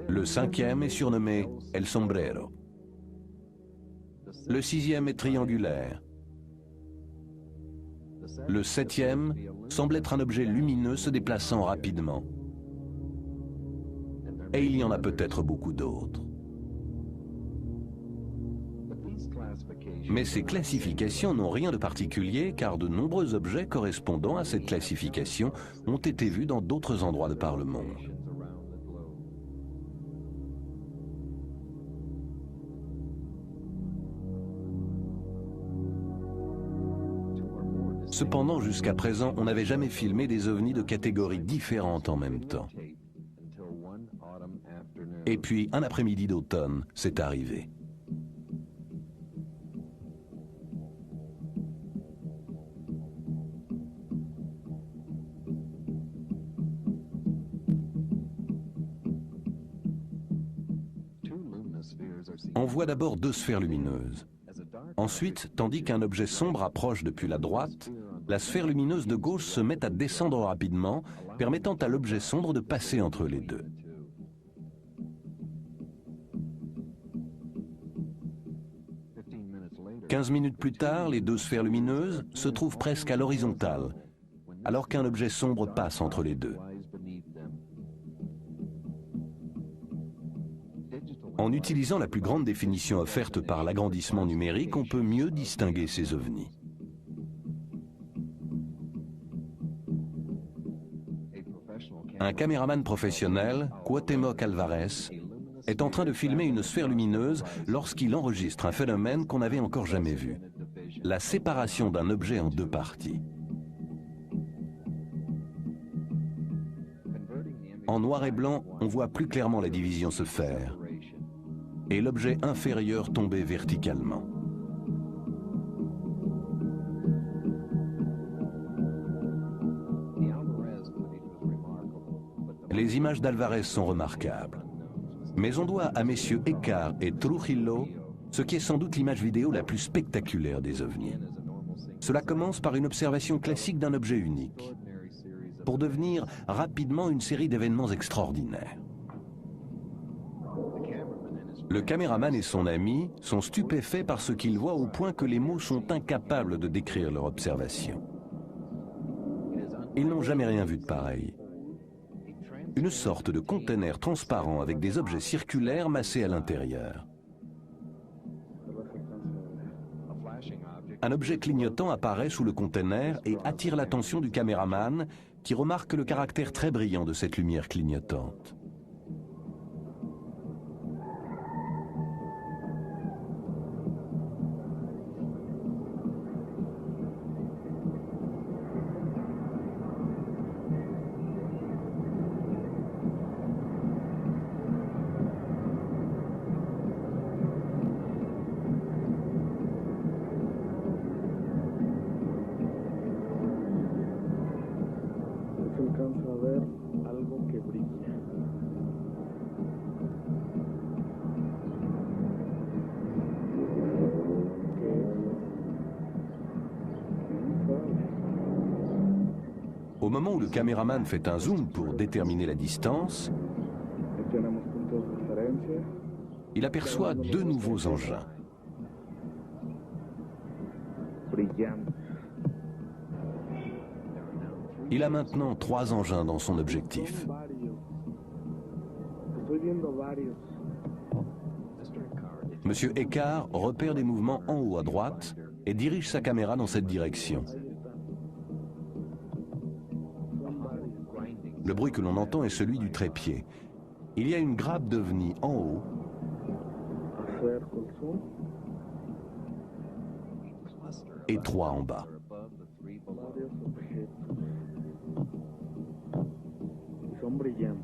Le cinquième est surnommé El Sombrero. Le sixième est triangulaire. Le septième semble être un objet lumineux se déplaçant rapidement. Et il y en a peut-être beaucoup d'autres. Mais ces classifications n'ont rien de particulier car de nombreux objets correspondant à cette classification ont été vus dans d'autres endroits de par le monde. Cependant, jusqu'à présent, on n'avait jamais filmé des ovnis de catégories différentes en même temps. Et puis, un après-midi d'automne, c'est arrivé. On voit d'abord 2 sphères lumineuses. Ensuite, tandis qu'un objet sombre approche depuis la droite, la sphère lumineuse de gauche se met à descendre rapidement, permettant à l'objet sombre de passer entre les deux. « 15 minutes plus tard, les 2 sphères lumineuses se trouvent presque à l'horizontale, alors qu'un objet sombre passe entre les deux. En utilisant la plus grande définition offerte par l'agrandissement numérique, on peut mieux distinguer ces ovnis. Un caméraman professionnel, Cuauhtémoc Alvarez, est en train de filmer une sphère lumineuse lorsqu'il enregistre un phénomène qu'on n'avait encore jamais vu, la séparation d'un objet en 2 parties. En noir et blanc, on voit plus clairement la division se faire et l'objet inférieur tomber verticalement. Les images d'Alvarez sont remarquables. Mais on doit à messieurs Écart et Trujillo ce qui est sans doute l'image vidéo la plus spectaculaire des ovnis. Cela commence par une observation classique d'un objet unique, pour devenir rapidement une série d'événements extraordinaires. Le caméraman et son ami sont stupéfaits par ce qu'ils voient au point que les mots sont incapables de décrire leur observation. Ils n'ont jamais rien vu de pareil. Une sorte de conteneur transparent avec des objets circulaires massés à l'intérieur. Un objet clignotant apparaît sous le conteneur et attire l'attention du caméraman qui remarque le caractère très brillant de cette lumière clignotante. Au moment où le caméraman fait un zoom pour déterminer la distance, il aperçoit 2 nouveaux engins. Il a maintenant 3 engins dans son objectif. Monsieur Écart repère des mouvements en haut à droite et dirige sa caméra dans cette direction. Le bruit que l'on entend est celui du trépied. Il y a une grappe d'ovnis en haut et 3 en bas. son brillantes.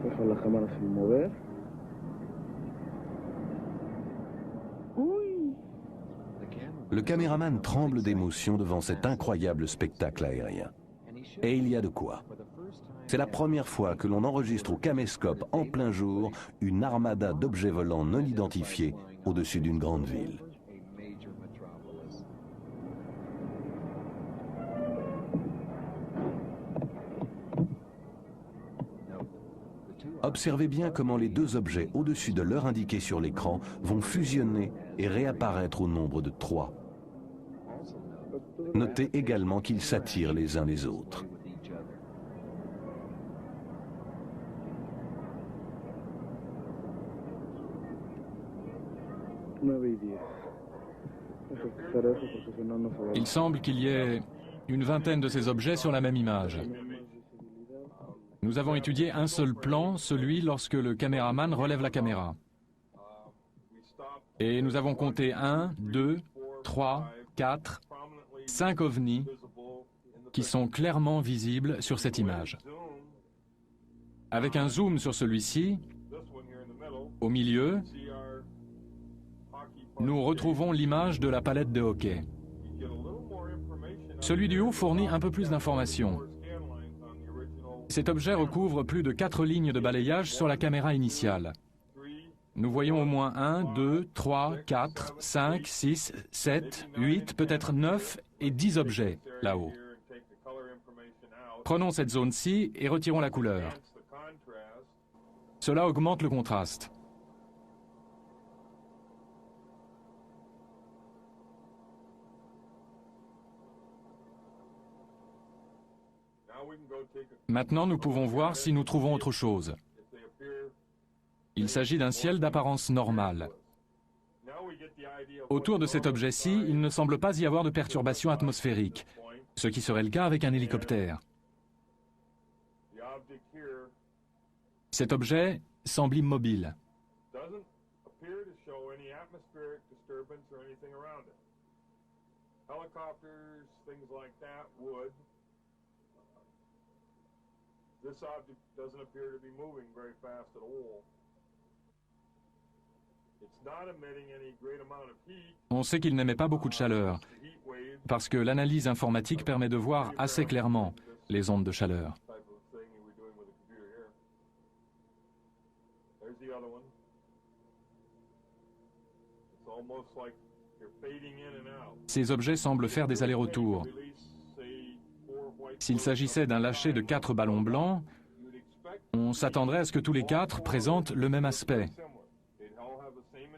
Dejo la cámara sin mover. Le caméraman tremble d'émotion devant cet incroyable spectacle aérien. Et il y a de quoi. C'est la première fois que l'on enregistre au caméscope en plein jour une armada d'objets volants non identifiés au-dessus d'une grande ville. Observez bien comment les deux objets au-dessus de l'heure indiquée sur l'écran vont fusionner et réapparaître au nombre de 3. Notez également qu'ils s'attirent les uns les autres. Il semble qu'il y ait une vingtaine de ces objets sur la même image. Nous avons étudié un seul plan, celui lorsque le caméraman relève la caméra. Et nous avons compté 1, 2, 3, 4, 5 ovnis qui sont clairement visibles sur cette image. Avec un zoom sur celui-ci, au milieu, nous retrouvons l'image de la palette de hockey. Celui du haut fournit un peu plus d'informations. Cet objet recouvre plus de 4 lignes de balayage sur la caméra initiale. Nous voyons au moins 1, 2, 3, 4, 5, 6, 7, 8, peut-être 9 et 10 objets là-haut. Prenons cette zone-ci et retirons la couleur. Cela augmente le contraste. Maintenant, nous pouvons voir si nous trouvons autre chose. Il s'agit d'un ciel d'apparence normale. Autour de cet objet-ci, il ne semble pas y avoir de perturbations atmosphériques, ce qui serait le cas avec un hélicoptère. Cet objet semble immobile. This object doesn't appear to be moving very fast at all. It's not emitting any great amount of heat. On sait qu'il n'émet pas beaucoup de chaleur, parce que l'analyse informatique permet de voir assez clairement les ondes de chaleur. Ces objets semblent faire des allers-retours. S'il s'agissait d'un lâcher de 4 ballons blancs, on s'attendrait à ce que tous les 4 présentent le même aspect.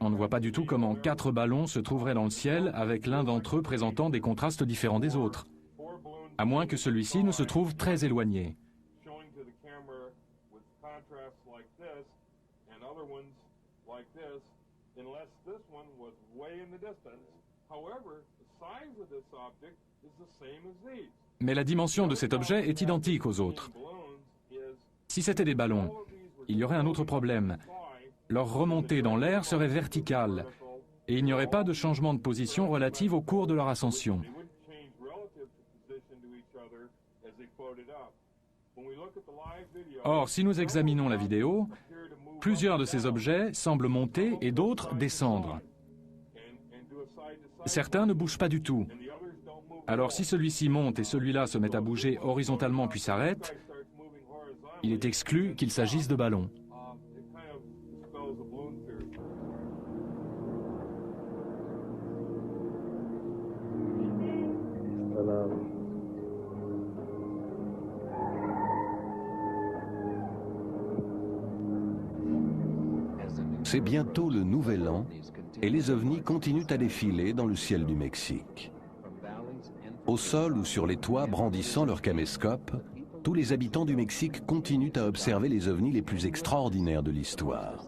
On ne voit pas du tout comment 4 ballons se trouveraient dans le ciel avec l'un d'entre eux présentant des contrastes différents des autres, à moins que celui-ci ne se trouve très éloigné. Mais la dimension de cet objet est identique aux autres. Si c'était des ballons, il y aurait un autre problème. Leur remontée dans l'air serait verticale et il n'y aurait pas de changement de position relative au cours de leur ascension. Or, si nous examinons la vidéo, plusieurs de ces objets semblent monter et d'autres descendre. Certains ne bougent pas du tout. Alors si celui-ci monte et celui-là se met à bouger horizontalement puis s'arrête, il est exclu qu'il s'agisse de ballons. C'est bientôt le Nouvel An et les ovnis continuent à défiler dans le ciel du Mexique. Au sol ou sur les toits brandissant leurs caméscopes, tous les habitants du Mexique continuent à observer les ovnis les plus extraordinaires de l'histoire.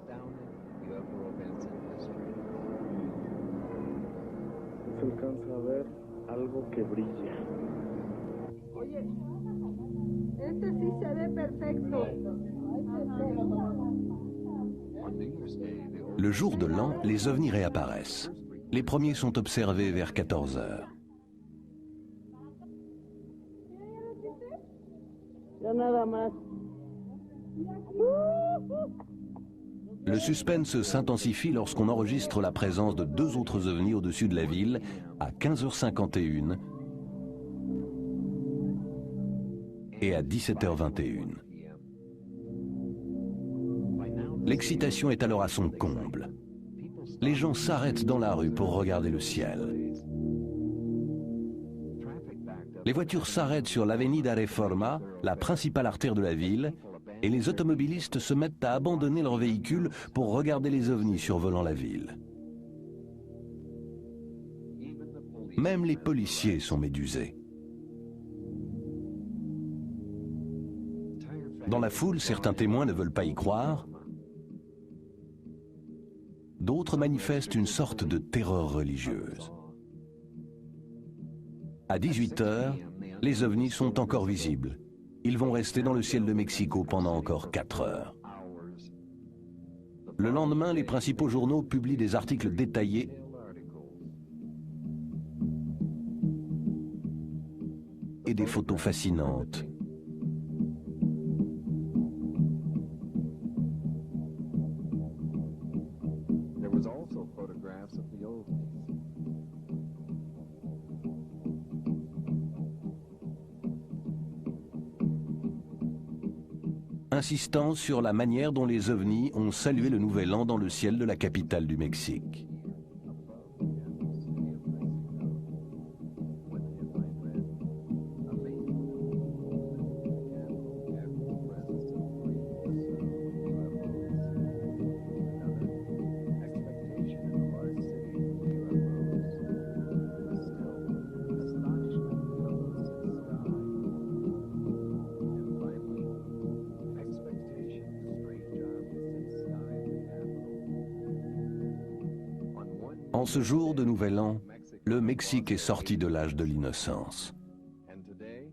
Le jour de l'an, les ovnis réapparaissent. Les premiers sont observés vers 14 heures. Ya nada más. Le suspense s'intensifie lorsqu'on enregistre la présence de 2 autres ovnis au-dessus de la ville à 15h51 et à 17h21. L'excitation est alors à son comble. Les gens s'arrêtent dans la rue pour regarder le ciel. Les voitures s'arrêtent sur l'Avenida Reforma, la principale artère de la ville, et les automobilistes se mettent à abandonner leurs véhicules pour regarder les ovnis survolant la ville. Même les policiers sont médusés. Dans la foule, certains témoins ne veulent pas y croire. D'autres manifestent une sorte de terreur religieuse. À 18 heures, les ovnis sont encore visibles. Ils vont rester dans le ciel de Mexico pendant encore 4 heures. Le lendemain, les principaux journaux publient des articles détaillés et des photos fascinantes. Insistant sur la manière dont les ovnis ont salué le nouvel an dans le ciel de la capitale du Mexique. En ce jour de Nouvel An, le Mexique est sorti de l'âge de l'innocence.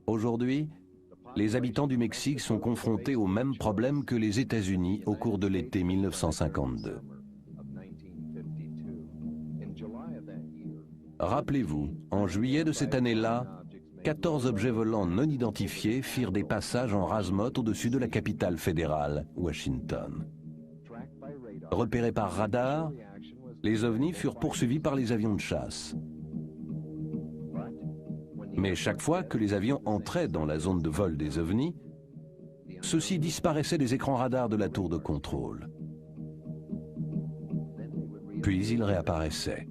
Aujourd'hui, les habitants du Mexique sont confrontés aux mêmes problèmes que les États-Unis au cours de l'été 1952. Rappelez-vous, en juillet de cette année-là, 14 objets volants non identifiés firent des passages en rase-motte au-dessus de la capitale fédérale, Washington. Repérés par radar, les ovnis furent poursuivis par les avions de chasse. Mais chaque fois que les avions entraient dans la zone de vol des ovnis, ceux-ci disparaissaient des écrans radars de la tour de contrôle. Puis ils réapparaissaient.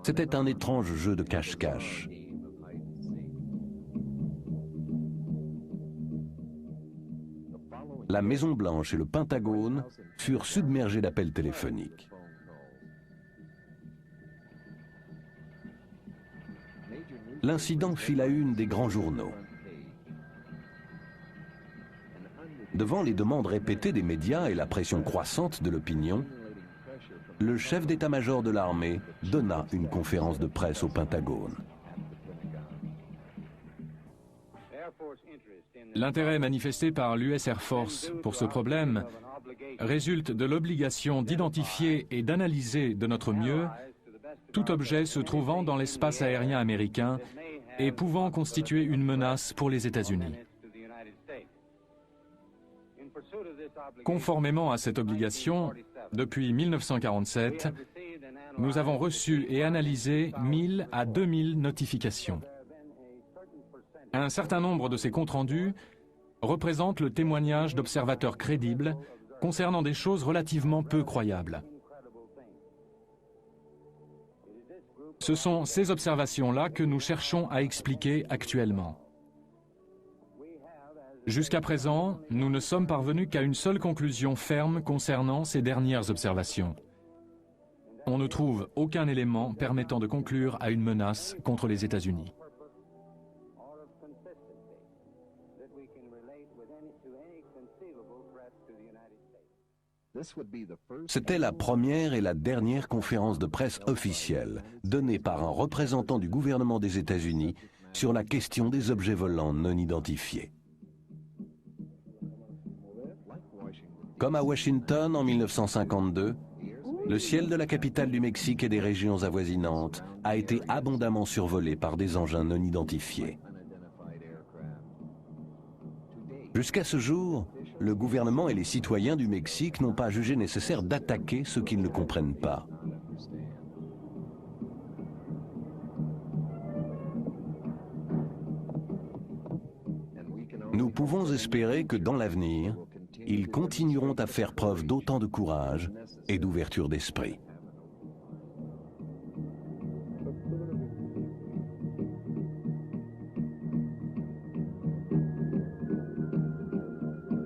C'était un étrange jeu de cache-cache. La Maison-Blanche et le Pentagone furent submergés d'appels téléphoniques. L'incident fit la une des grands journaux. Devant les demandes répétées des médias et la pression croissante de l'opinion, le chef d'état-major de l'armée donna une conférence de presse au Pentagone. L'intérêt manifesté par l'US Air Force pour ce problème résulte de l'obligation d'identifier et d'analyser de notre mieux tout objet se trouvant dans l'espace aérien américain et pouvant constituer une menace pour les États-Unis. Conformément à cette obligation, depuis 1947, nous avons reçu et analysé 1000 à 2000 notifications. Un certain nombre de ces comptes rendus représentent le témoignage d'observateurs crédibles concernant des choses relativement peu croyables. Ce sont ces observations-là que nous cherchons à expliquer actuellement. Jusqu'à présent, nous ne sommes parvenus qu'à une seule conclusion ferme concernant ces dernières observations. On ne trouve aucun élément permettant de conclure à une menace contre les États-Unis. C'était la première et la dernière conférence de presse officielle donnée par un représentant du gouvernement des États-Unis sur la question des objets volants non identifiés. Comme à Washington en 1952, Le ciel de la capitale du Mexique et des régions avoisinantes a été abondamment survolé par des engins non identifiés. Jusqu'à ce jour, le gouvernement et les citoyens du Mexique n'ont pas jugé nécessaire d'attaquer ceux qu'ils ne comprennent pas. Nous pouvons espérer que dans l'avenir, ils continueront à faire preuve d'autant de courage et d'ouverture d'esprit.